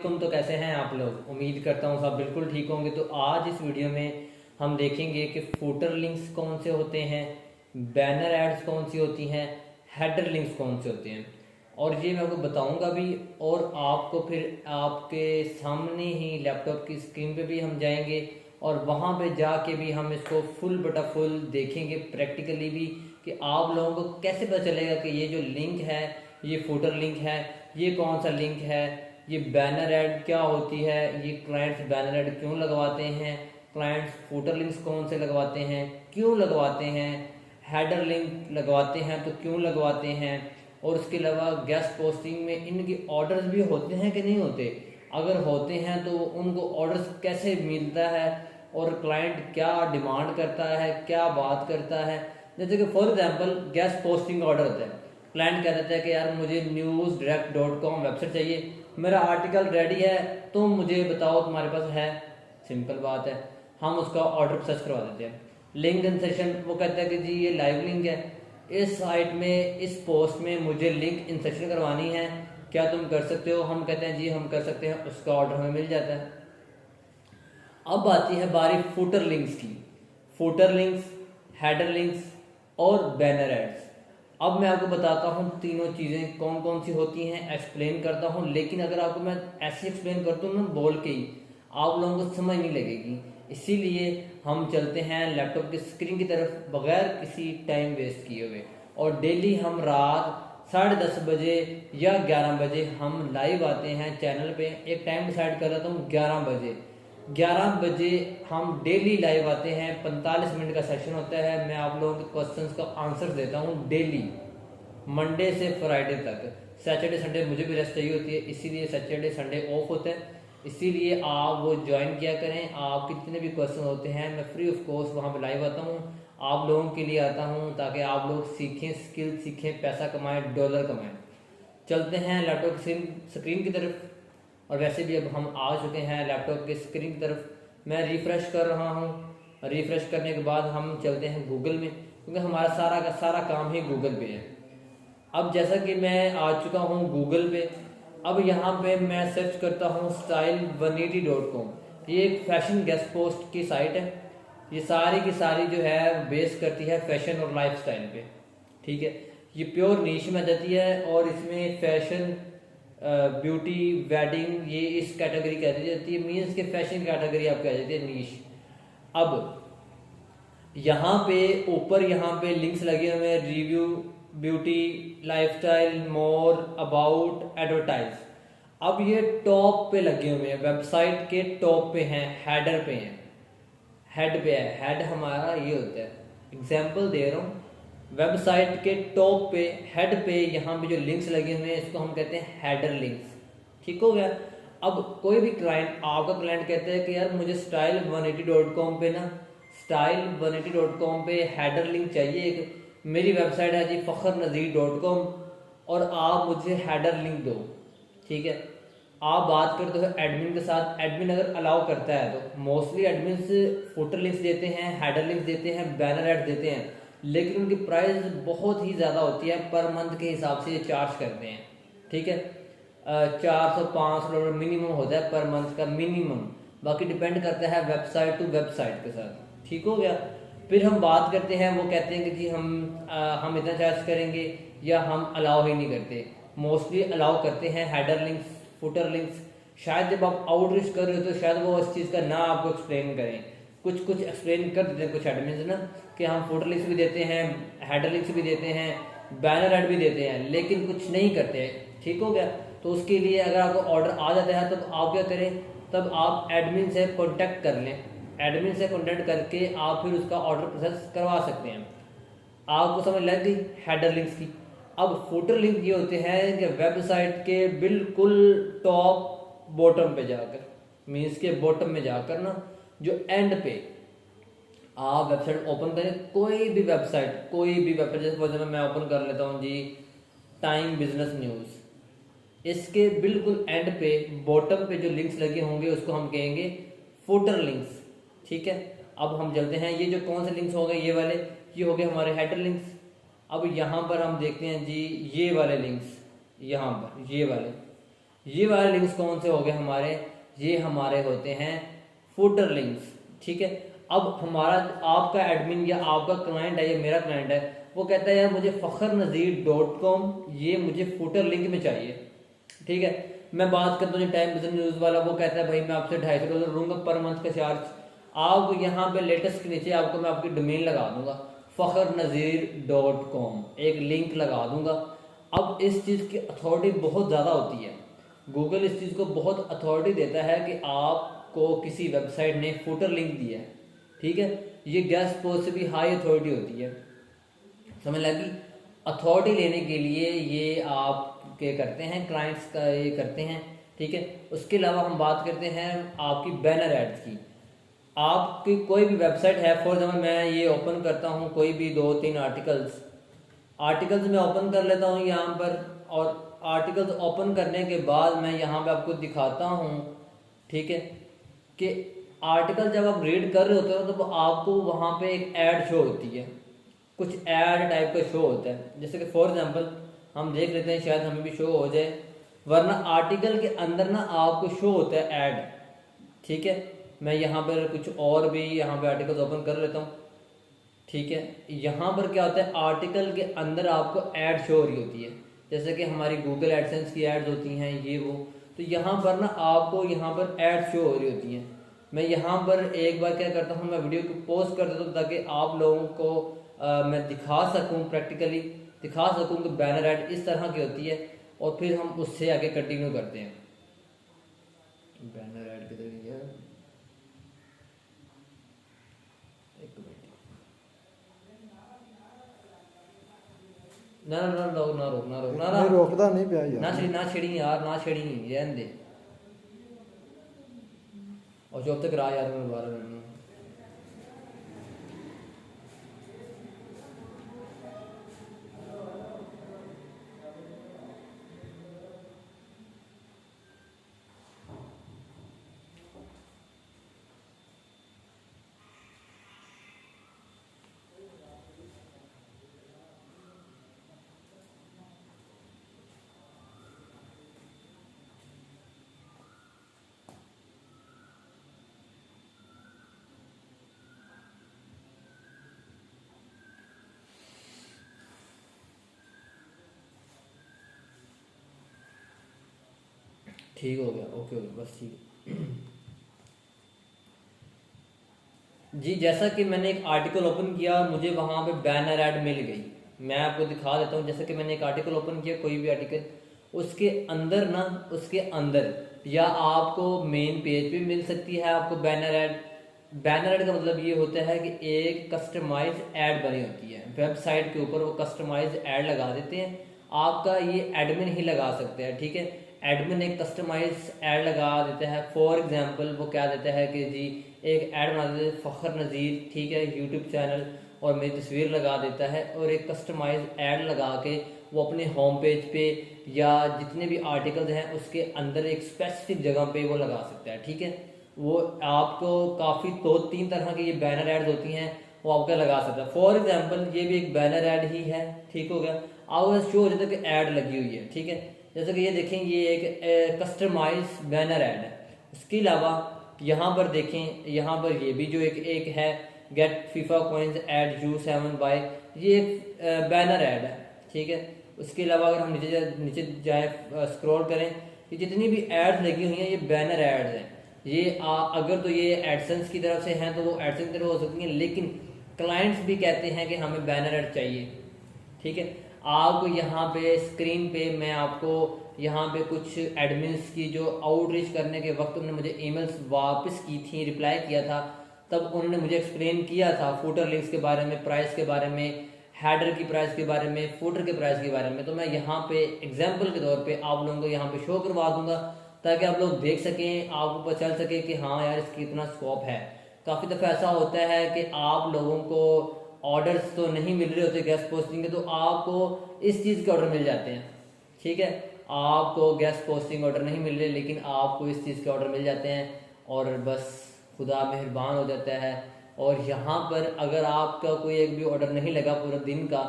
तो कैसे हैं आप लोग। उम्मीद करता हूँ सब बिल्कुल ठीक होंगे। तो आज इस वीडियो में हम देखेंगे कि फुटर लिंक्स कौन से होते हैं, बैनर एड्स कौन सी होती हैं, हेडर लिंक्स कौन से होते हैं, और ये मैं आपको बताऊंगा भी। और आपको फिर आपके सामने ही लैपटॉप की स्क्रीन पे भी हम जाएंगे और वहाँ पे जाके भी हम इसको फुल बटा फुल देखेंगे प्रैक्टिकली भी, कि आप लोगों को कैसे पता चलेगा कि ये जो लिंक है ये फुटर लिंक है, ये कौन सा लिंक है, ये बैनर ऐड क्या होती है, ये क्लाइंट्स बैनर ऐड क्यों लगवाते हैं, क्लाइंट्स फुटर लिंक्स कौन से लगवाते हैं, क्यों लगवाते हैं, हेडर लिंक लगवाते हैं तो क्यों लगवाते हैं, और उसके अलावा गेस्ट पोस्टिंग में इनके ऑर्डर्स भी होते हैं कि नहीं होते, अगर होते हैं तो उनको ऑर्डर्स कैसे मिलता है और क्लाइंट क्या डिमांड करता है, क्या बात करता है। जैसे कि for example guest posting order होता है, क्लाइंट कह देता है कि यार मुझे newsdirect.com वेबसाइट चाहिए, मेरा आर्टिकल रेडी है, तुम मुझे बताओ तुम्हारे पास है। सिंपल बात है, हम उसका ऑर्डर प्रोसेस करवा देते हैं। लिंक इंसर्शन, वो कहता है कि जी ये लाइव लिंक है, इस साइट में इस पोस्ट में मुझे लिंक इंसर्शन करवानी है, क्या तुम कर सकते हो। हम कहते हैं जी हम कर सकते हैं, उसका ऑर्डर हमें मिल जाता है। अब आती है बारी फुटर लिंक्स की। फुटर लिंक्स, हेडर लिंक्स और बैनर एड्स। अब मैं आपको बताता हूँ तीनों चीज़ें कौन कौन सी होती हैं, एक्सप्लेन करता हूँ। लेकिन अगर आपको मैं ऐसे एक्सप्लेन करता हूँ ना बोल के ही, आप लोगों को समझ नहीं लगेगी। इसीलिए हम चलते हैं लैपटॉप की स्क्रीन की तरफ बगैर किसी टाइम वेस्ट किए हुए, और डेली हम रात 10:30 बजे या 11 बजे हम लाइव आते हैं चैनल पे। एक टाइम डिसाइड कर लेता हूँ 11 बजे। 11 बजे हम डेली लाइव आते हैं, 45 मिनट का सेशन होता है। मैं आप लोगों के क्वेश्चंस का आंसर देता हूँ डेली, मंडे से फ्राइडे तक। सैटरडे संडे मुझे भी रेस्ट चाहिए होती है, इसीलिए सैटरडे संडे ऑफ होता है। इसीलिए आप वो ज्वाइन किया करें। आपके जितने भी क्वेश्चन होते हैं मैं फ्री ऑफ कॉस्ट वहाँ पे लाइव आता हूँ, आप लोगों के लिए आता हूँ, ताकि आप लोग सीखें, स्किल सीखें, पैसा कमाएं, डॉलर कमाएं। चलते हैं लैपटॉप स्क्रीन की तरफ। और वैसे भी अब हम आ चुके हैं लैपटॉप के स्क्रीन की तरफ। मैं रिफ़्रेश कर रहा हूँ, रिफ़्रेश करने के बाद हम चलते हैं गूगल में, क्योंकि हमारा सारा का सारा काम ही गूगल पे है। अब जैसा कि मैं आ चुका हूँ गूगल पे, अब यहाँ पे मैं सर्च करता हूँ style180.com। ये एक फैशन गेस्ट पोस्ट की साइट है। ये सारी की सारी जो है बेस करती है फैशन और लाइफस्टाइल पे, ठीक है। ये प्योर नीश में जाती है, और इसमें फैशन, ब्यूटी, वेडिंग, ये इस कैटेगरी कह दी जाती है। मीन्स के फैशन कैटेगरी आपको आ जाती है नीश। अब यहाँ पे ऊपर यहाँ पे लिंक्स लगे हुए हैं, review, beauty, lifestyle, more, about, advertise. अब ये टॉप पे लगे हुए हैं, वेबसाइट के टॉप पे हैं, हेडर पे हैं, हेड पे है। हेड हमारा ये होता है, एग्जाम्पल दे रहा हूँ, वेबसाइट के टॉप पे हेड पे यहाँ पे जो लिंक्स लगे हुए हैं इसको हम कहते हैं हेडर लिंक्स। ठीक हो गया। अब कोई भी क्लाइंट, आपका क्लाइंट कहता है कि यार मुझे style180.com पे ना, style180.com पे हेडर लिंक चाहिए। एक मेरी वेबसाइट है जी fakhrnazir.com, और आप मुझे हेडर लिंक दो। ठीक है, आप बात करते हो एडमिन के साथ, एडमिन अगर अलाउ करता है तो मोस्टली एडमिन फुटर लिंक्स देते हैं, हेडर लिंक्स देते हैं, बैनर ऐड देते हैं, लेकिन उनकी प्राइस बहुत ही ज़्यादा होती है। पर मंथ के हिसाब से ये चार्ज करते हैं। ठीक है, 400-500 मिनिमम होता है पर मंथ का मिनिमम। बाकी डिपेंड करता है वेबसाइट टू वेबसाइट के साथ। ठीक हो गया। फिर हम बात करते हैं, वो कहते हैं कि जी हम इतना चार्ज करेंगे, या हम अलाउ ही नहीं करते। मोस्टली अलाउ करते हैं हेडर लिंक्स, फुटर लिंक्स। शायद जब आप आउटरीच कर रहे हो तो शायद वो इस चीज़ का ना आपको एक्सप्लेन करें, कुछ कुछ एक्सप्लेन कर देते हैं कुछ एडमिन ना, कि हम फुटर लिंक्स भी देते हैं, हेडर लिंक्स भी देते हैं, बैनर ऐड भी देते हैं, लेकिन कुछ नहीं करते। ठीक हो गया। तो उसके लिए अगर आपको ऑर्डर आ जाता है तब आप क्या करें, तब आप एडमिन से कॉन्टैक्ट कर लें। एडमिन से कॉन्टैक्ट करके आप फिर उसका ऑर्डर प्रोसेस करवा सकते हैं। आपको समझ लग गई हेडर लिंक्स की। अब फुटर लिंक ये होते हैं कि वेबसाइट के बिल्कुल टॉप बॉटम पे जाकर, मीन्स के बॉटम में जाकर ना, जो एंड पे आप वेबसाइट ओपन करें, कोई भी वेबसाइट, जैसे मैं ओपन कर लेता हूँ जी टाइम बिजनेस न्यूज़, इसके बिल्कुल एंड पे बॉटम पे जो लिंक्स लगे होंगे उसको हम कहेंगे फुटर लिंक्स। ठीक है, अब हम चलते हैं, ये जो कौन से लिंक्स हो गए, ये वाले, ये हो गए हमारे हेडर लिंक्स। अब यहाँ पर हम देखते हैं जी ये वाले लिंक्स, यहाँ पर ये वाले, ये वाले लिंक्स कौन से हो गए हमारे, ये हमारे होते हैं फुटर लिंक्स। ठीक है, अब हमारा आपका एडमिन या आपका क्लाइंट है या मेरा क्लाइंट है, वो कहता है यार मुझे fakhrnazir.com ये मुझे फुटर लिंक में चाहिए। ठीक है, मैं बात करता हूँ टाइम बिजनेस न्यूज़ वाला, वो कहता है भाई मैं आपसे $250 लूँगा पर मंथ का चार्ज। आप यहाँ पे लेटेस्ट के नीचे आपको मैं आपकी डोमेन लगा दूंगा fakhrnazir.com, एक लिंक लगा दूंगा। अब इस चीज़ की अथॉरिटी बहुत ज़्यादा होती है, गूगल इस चीज़ को बहुत अथॉरिटी देता है कि आपको किसी वेबसाइट ने फुटर लिंक दिया है। ठीक है, ये गेस्ट पोस्ट से भी हाई अथॉरिटी होती है, समझ लगी। अथॉरिटी लेने के लिए ये आप के करते हैं, क्लाइंट्स का ये करते हैं। ठीक है, उसके अलावा हम बात करते हैं आपकी बैनर एड्स की। आपकी कोई भी वेबसाइट है, फॉर एग्जाम्पल मैं ये ओपन करता हूँ कोई भी 2-3 आर्टिकल्स मैं ओपन कर लेता हूँ यहाँ पर, और आर्टिकल्स ओपन करने के बाद मैं यहाँ पे आपको दिखाता हूँ। ठीक है, कि आर्टिकल जब आप रीड कर रहे होते हो तो आपको वहाँ पे एक ऐड शो होती है, कुछ ऐड टाइप का शो होता है। जैसे कि फॉर एग्जांपल हम देख लेते हैं, शायद हमें भी शो हो जाए, वरना आर्टिकल के अंदर ना आपको शो होता है ऐड। ठीक है, मैं यहाँ पर कुछ और भी यहाँ पे आर्टिकल्स ओपन कर लेता हूँ। ठीक है, यहाँ पर क्या होता है, आर्टिकल के अंदर आपको ऐड शो हो रही होती है, जैसे कि हमारी गूगल एडसेंस की एड्स होती हैं ये वो। तो यहाँ पर ना आपको यहाँ पर ऐड शो हो रही होती हैं। मैं यहाँ पर एक बार क्या करता हूँ, मैं वीडियो को पोस्ट कर देता हूँ ताकि आप लोगों को मैं दिखा सकूँ, प्रैक्टिकली दिखा सकूँ कि बैनर ऐड इस तरह की होती है, और फिर हम उससे आगे कंटिन्यू करते हैं। बैनर ऐड किधर गया, एक मिनट, ना ना ना रोक ना रोक ना रोक ना ना रोकदा नहीं पिया यार, ना छेड़ी यार, ना छेड़ी, रहने दे, और जब तक रहा यार मैं 12 मिनट। ठीक हो गया, ओके हो गया, बस ठीक है। जी, जैसा कि मैंने एक आर्टिकल ओपन किया, मुझे वहाँ पे बैनर ऐड मिल गई। मैं आपको दिखा देता हूँ, जैसे कि मैंने एक आर्टिकल ओपन किया, कोई भी आर्टिकल, उसके अंदर ना, उसके अंदर या आपको मेन पेज पे मिल सकती है आपको बैनर ऐड। बैनर ऐड का मतलब ये होता है कि एक कस्टमाइज ऐड बनी होती है वेबसाइट के ऊपर, वो कस्टमाइज ऐड लगा देते हैं। आपका ये एडमिन ही लगा सकते हैं। ठीक है, एडमिन एक कस्टमाइज ऐड लगा देता है। फॉर एग्जांपल वो क्या देता है कि जी एक ऐड बना देते हैं फ़ख्र नज़ीर, ठीक है, यूट्यूब चैनल, और मेरी तस्वीर लगा देता है, और एक कस्टमाइज ऐड लगा के वो अपने होम पेज पे या जितने भी आर्टिकल्स हैं उसके अंदर एक स्पेसिफिक जगह पे वो लगा सकता है। ठीक है, वो आपको काफ़ी 2-3 तरह की ये बैनर एड्स होती हैं, वो आपका लगा सकता है। फॉर एग्जांपल ये भी एक बैनर ऐड ही है। ठीक हो गया, आपको शो हो जाता है कि ऐड लगी हुई है। ठीक है, जैसे कि ये देखें, ये एक कस्टमाइज बैनर ऐड है। उसके अलावा यहाँ पर देखें, यहाँ पर ये भी जो एक है get FIFA coins ad U7 buy, ये एक बैनर ऐड है। ठीक है, उसके अलावा अगर हम नीचे जाए स्क्रॉल करें, ये जितनी भी एड्स लगी हुई हैं ये बैनर एड्स हैं। ये अगर तो ये एडसेंस की तरफ से हैं तो वो एडसेंस की तरफ हो सकती हैं, लेकिन क्लाइंट्स भी कहते हैं कि हमें बैनर ऐड चाहिए। ठीक है, आपको यहाँ पे स्क्रीन पे मैं आपको यहाँ पे कुछ एडमिन्स की जो आउटरीच करने के वक्त उन्होंने मुझे ईमेल्स वापस की थी, रिप्लाई किया था, तब उन्होंने मुझे एक्सप्लेन किया था फुटर लिंक्स के बारे में, प्राइस के बारे में, हेडर की प्राइस के बारे में, फुटर के प्राइस के बारे में। तो मैं यहाँ पे एग्जाम्पल के तौर पे आप लोगों को यहाँ पे शो करवा दूंगा ताकि आप लोग देख सकें, आपको पता चल सके कि हाँ यार इसकी इतना स्कोप है। काफ़ी दफ़ा ऐसा होता है कि आप लोगों को ऑर्डर्स तो नहीं मिल रहे होते गेस्ट पोस्टिंग के, तो आपको इस चीज़ के ऑर्डर मिल जाते हैं। ठीक है, आपको गेस्ट पोस्टिंग ऑर्डर नहीं मिल रहे, लेकिन आपको इस चीज़ के ऑर्डर मिल जाते हैं, और बस खुदा मेहरबान हो जाता है। और यहाँ पर अगर आपका कोई एक भी ऑर्डर नहीं लगा पूरे दिन का,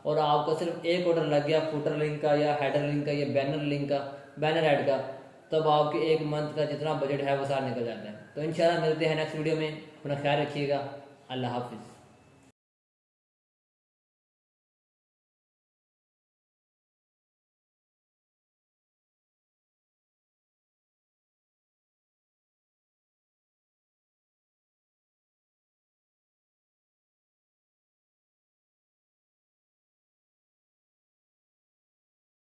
और आपका सिर्फ एक ऑर्डर लग गया फुटर लिंक का या हेडर लिंक का या बैनर लिंक का, बैनर ऐड का, तब आपके एक मंथ का जितना बजट है वो सारा निकल जाता है। तो इंशाल्लाह मिलते हैं नेक्स्ट वीडियो में। अपना ख्याल रखिएगा। अल्लाह हाफिज़।